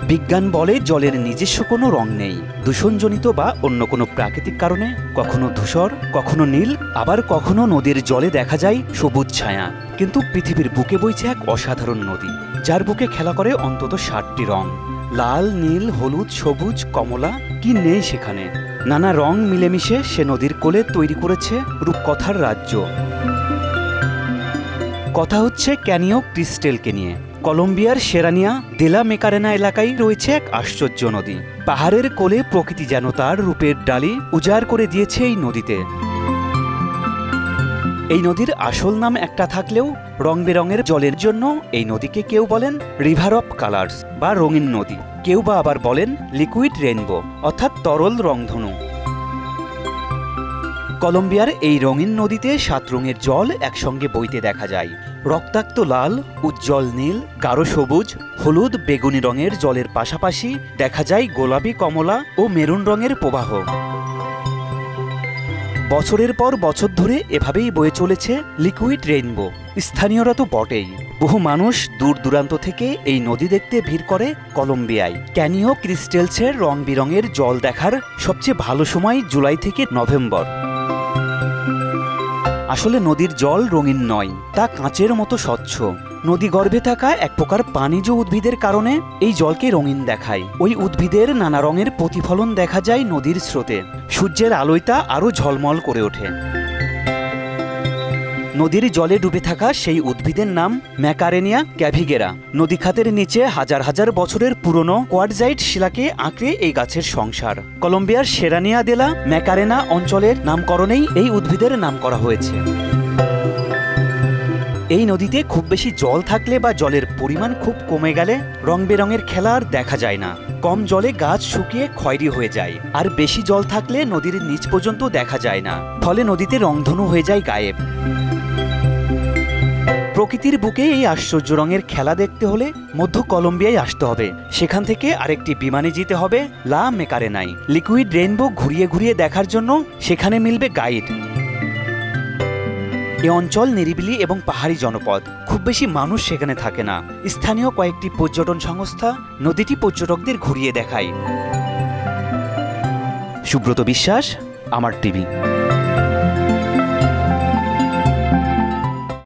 বিজ্ঞান বলে জলের নিজস্ব কোনো রং নেই, দূষণজনিত বা অন্য কোনো প্রাকৃতিক কারণে কখনো ধূসর, কখনো নীল, আবার কখনো নদীর জলে দেখা যায় সবুজ ছায়া। কিন্তু পৃথিবীর বুকে বইছে এক অসাধারণ নদী, যার বুকে খেলা করে অন্তত ৬০টি রং। লাল, নীল, হলুদ, সবুজ, কমলা, কি নেই সেখানে। নানা রং মিলেমিশে সে নদীর কোলে তৈরি করেছে রূপকথার রাজ্য। কথা হচ্ছে ক্যানিও ক্রিস্টেলকে নিয়ে। কলম্বিয়ার সেরানিয়া দে লা মেকারেনা এলাকায় রয়েছে এক আশ্চর্য নদী। পাহাড়ের কোলে প্রকৃতি যেন তার রূপের ডালি উজাড় করে দিয়েছে এই নদীতে। এই নদীর আসল নাম একটা থাকলেও রং বেরঙের জলের জন্য এই নদীকে কেউ বলেন রিভার অফ কালার্স বা রঙিন নদী, কেউ বা আবার বলেন লিকুইড রেইনবো অর্থাৎ তরল রংধনু। কলম্বিয়ার এই রঙিন নদীতে ৭ রঙের জল একসঙ্গে বইতে দেখা যায়। রক্তাক্ত লাল, উজ্জ্বল নীল, গাঢ় সবুজ, হলুদ, বেগুনি রঙের জলের পাশাপাশি দেখা যায় গোলাপি, কমলা ও মেরুন রঙের প্রবাহ। বছরের পর বছর ধরে এভাবেই বয়ে চলেছে লিকুইড রেইনবো। স্থানীয়রা তো বটেই, বহু মানুষ দূর দূরান্ত থেকে এই নদী দেখতে ভিড় করে কলম্বিয়ায়। ক্যানিও ক্রিস্টেলসের রং বেরঙের জল দেখার সবচেয়ে ভালো সময় জুলাই থেকে নভেম্বর। আসলে নদীর জল রঙিন নয়, তা কাঁচের মতো স্বচ্ছ। নদী গর্ভে থাকা এক প্রকার প্রাণীজ উদ্ভিদের কারণে এই জলকে রঙিন দেখায়। ওই উদ্ভিদের নানা রঙের প্রতিফলন দেখা যায় নদীর স্রোতে। সূর্যের আলোয় তা আরও ঝলমল করে ওঠে। নদীর জলে ডুবে থাকা সেই উদ্ভিদের নাম ম্যাকারেনিয়া ক্যাভিগেরা। নদী খাতের নিচে হাজার হাজার বছরের পুরনো কোয়ার্টজাইট শিলাকে আঁকড়ে এই গাছের সংসার। কলম্বিয়ার সেরানিয়া দে লা ম্যাকারেনা অঞ্চলের নামকরণেই এই উদ্ভিদের নাম করা হয়েছে। এই নদীতে খুব বেশি জল থাকলে বা জলের পরিমাণ খুব কমে গেলে রং বেরঙের খেলা আর দেখা যায় না। কম জলে গাছ শুকিয়ে খয়েরি হয়ে যায়, আর বেশি জল থাকলে নদীর নিচ পর্যন্ত দেখা যায় না, ফলে নদীতে রংধনু হয়ে যায় গায়েব। প্রকৃতির বুকে এই আশ্চর্য রঙের খেলা দেখতে হলে মধ্য কলম্বিয়ায় আসতে হবে। সেখান থেকে আরেকটি বিমানে যেতে হবে লা মেকারেনায়। লিকুইড রেইনবো ঘুরিয়ে ঘুরিয়ে দেখার জন্য সেখানে মিলবে গাইড। এ অঞ্চল নিরিবিলি এবং পাহাড়ি জনপদ, খুব বেশি মানুষ সেখানে থাকে না। স্থানীয় কয়েকটি পর্যটন সংস্থা নদীটি পর্যটকদের ঘুরিয়ে দেখায়। সুব্রত বিশ্বাস, আমার টিভি।